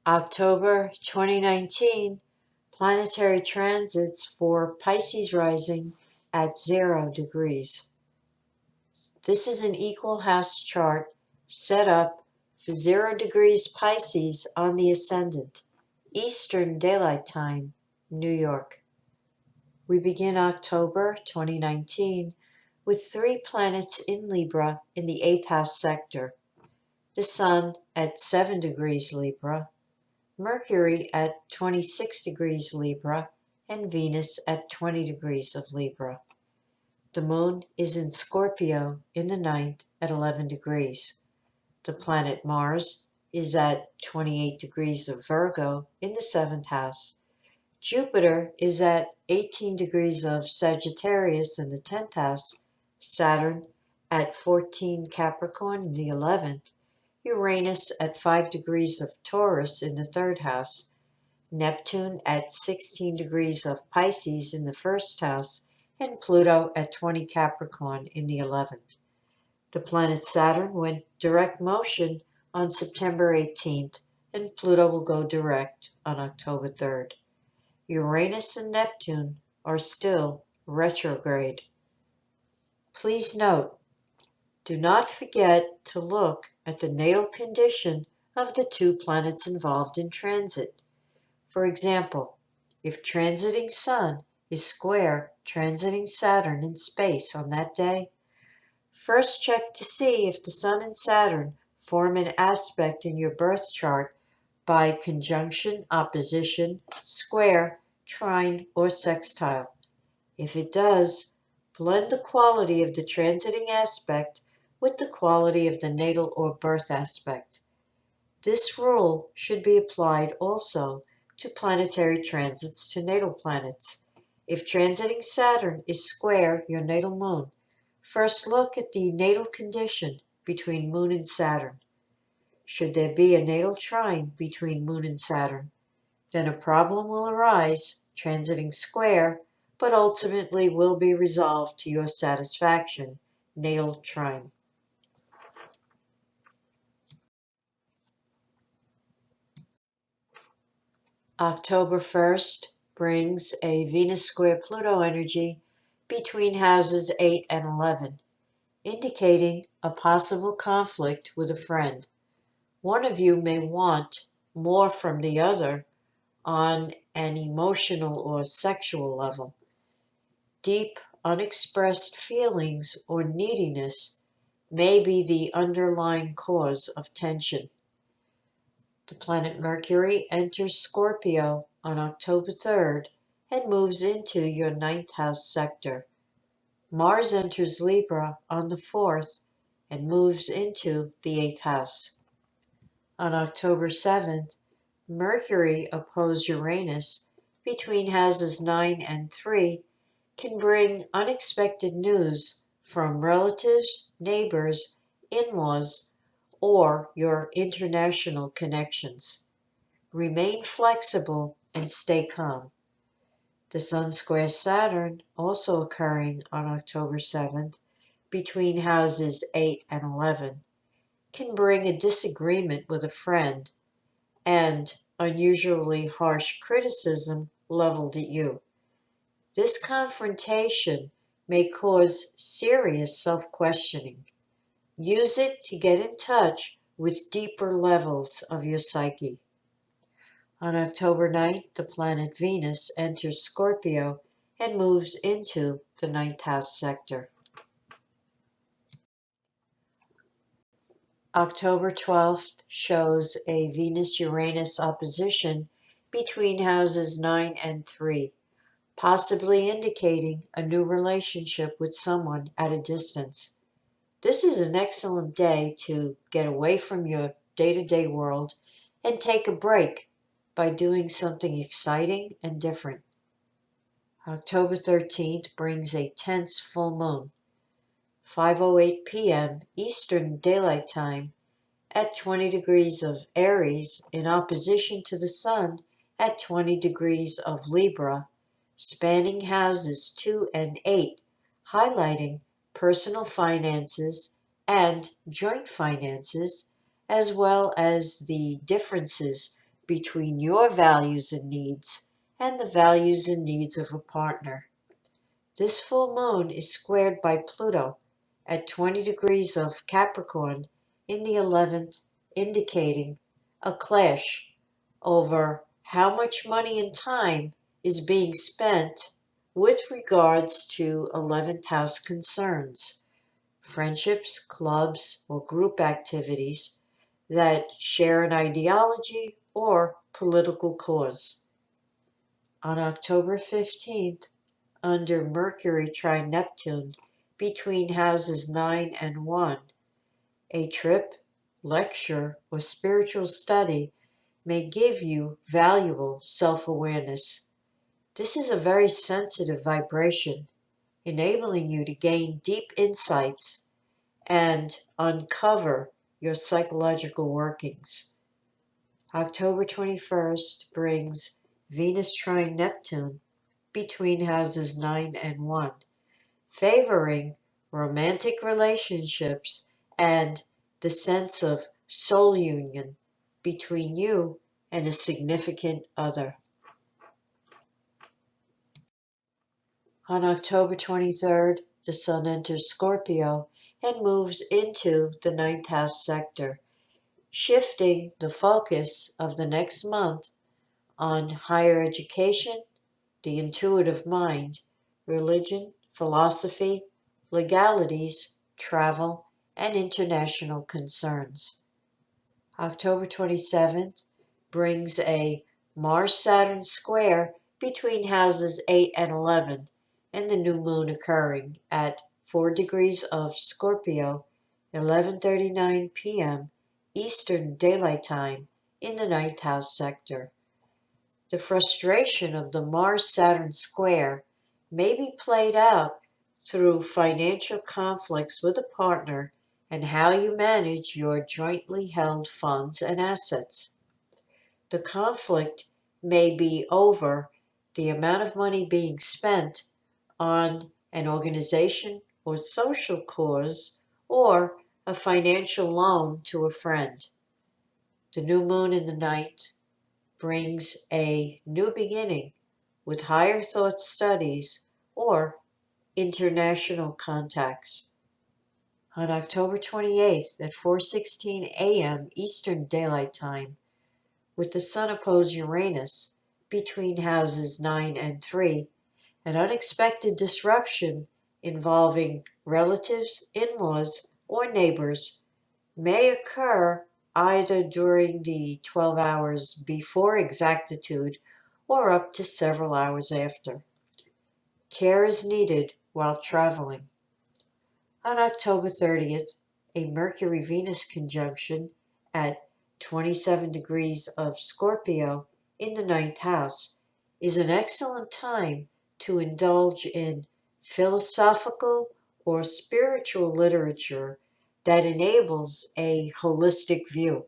October 2019, planetary transits for Pisces rising at 0 degrees. This is an equal house chart set up for 0 degrees Pisces on the ascendant, Eastern Daylight Time, New York. We begin October 2019 with 3 planets in Libra in the 8th house sector. The Sun at 7 degrees Libra, Mercury at 26 degrees Libra, and Venus at 20 degrees of Libra. The Moon is in Scorpio in the 9th at 11 degrees. The planet Mars is at 28 degrees of Virgo in the 7th house. Jupiter is at 18 degrees of Sagittarius in the 10th house. Saturn at 14 Capricorn in the 11th. Uranus at 5 degrees of Taurus in the 3rd house, Neptune at 16 degrees of Pisces in the 1st house, and Pluto at 20 Capricorn in the 11th. The planet Saturn went direct motion on September 18th, and Pluto will go direct on October 3rd. Uranus and Neptune are still retrograde. Please note, do not forget to look at the natal condition of the 2 planets involved in transit. For example, if transiting Sun is square transiting Saturn in space on that day, first check to see if the Sun and Saturn form an aspect in your birth chart by conjunction, opposition, square, trine, or sextile. If it does, blend the quality of the transiting aspect with the quality of the natal or birth aspect. This rule should be applied also to planetary transits to natal planets. If transiting Saturn is square your natal moon, first look at the natal condition between Moon and Saturn. Should there be a natal trine between Moon and Saturn, then a problem will arise transiting square, but ultimately will be resolved to your satisfaction, natal trine. October 1st brings a Venus square Pluto energy between houses 8 and 11, indicating a possible conflict with a friend. One of you may want more from the other on an emotional or sexual level. Deep, unexpressed feelings or neediness may be the underlying cause of tension. The planet Mercury enters Scorpio on October 3rd and moves into your 9th house sector. Mars enters Libra on the 4th and moves into the 8th house. On October 7th, Mercury opposed Uranus between houses 9 and 3 can bring unexpected news from relatives, neighbors, in-laws, or your international connections. Remain flexible and stay calm. The Sun squares Saturn, also occurring on October 7th, between houses 8 and 11, can bring a disagreement with a friend and unusually harsh criticism leveled at you. This confrontation may cause serious self-questioning. Use it to get in touch with deeper levels of your psyche. On October 9th, the planet Venus enters Scorpio and moves into the 9th house sector. October 12th shows a Venus-Uranus opposition between houses 9 and 3, possibly indicating a new relationship with someone at a distance. This is an excellent day to get away from your day-to-day world and take a break by doing something exciting and different. October 13th brings a tense full moon, 5:08 p.m. Eastern Daylight Time at 20 degrees of Aries in opposition to the Sun at 20 degrees of Libra, spanning houses 2 and 8, highlighting personal finances and joint finances, as well as the differences between your values and needs and the values and needs of a partner. This full moon is squared by Pluto at 20 degrees of Capricorn in the 11th, indicating a clash over how much money and time is being spent with regards to 11th house concerns, friendships, clubs, or group activities that share an ideology or political cause. On October 15th, under Mercury trine Neptune between houses 9 and 1, a trip, lecture, or spiritual study may give you valuable self-awareness. This is a very sensitive vibration, enabling you to gain deep insights and uncover your psychological workings. October 21st brings Venus trine Neptune between houses 9 and 1, favoring romantic relationships and the sense of soul union between you and a significant other. On October 23rd, the Sun enters Scorpio and moves into the ninth house sector, shifting the focus of the next month on higher education, the intuitive mind, religion, philosophy, legalities, travel, and international concerns. October 27th brings a Mars-Saturn square between houses 8 and 11, and the new moon occurring at 4 degrees of Scorpio, 11:39 p.m. Eastern Daylight Time in the ninth house sector. The frustration of the Mars-Saturn square may be played out through financial conflicts with a partner and how you manage your jointly held funds and assets. The conflict may be over the amount of money being spent on an organization or social cause or a financial loan to a friend. The new moon in the ninth brings a new beginning with higher thought studies or international contacts. On October 28th at 4:16 a.m. Eastern Daylight Time, with the Sun opposed Uranus between houses 9 and 3, an unexpected disruption involving relatives, in-laws, or neighbors may occur either during the 12 hours before exactitude or up to several hours after. Care is needed while traveling. On October 30th, a Mercury-Venus conjunction at 27 degrees of Scorpio in the ninth house is an excellent time to indulge in philosophical or spiritual literature that enables a holistic view.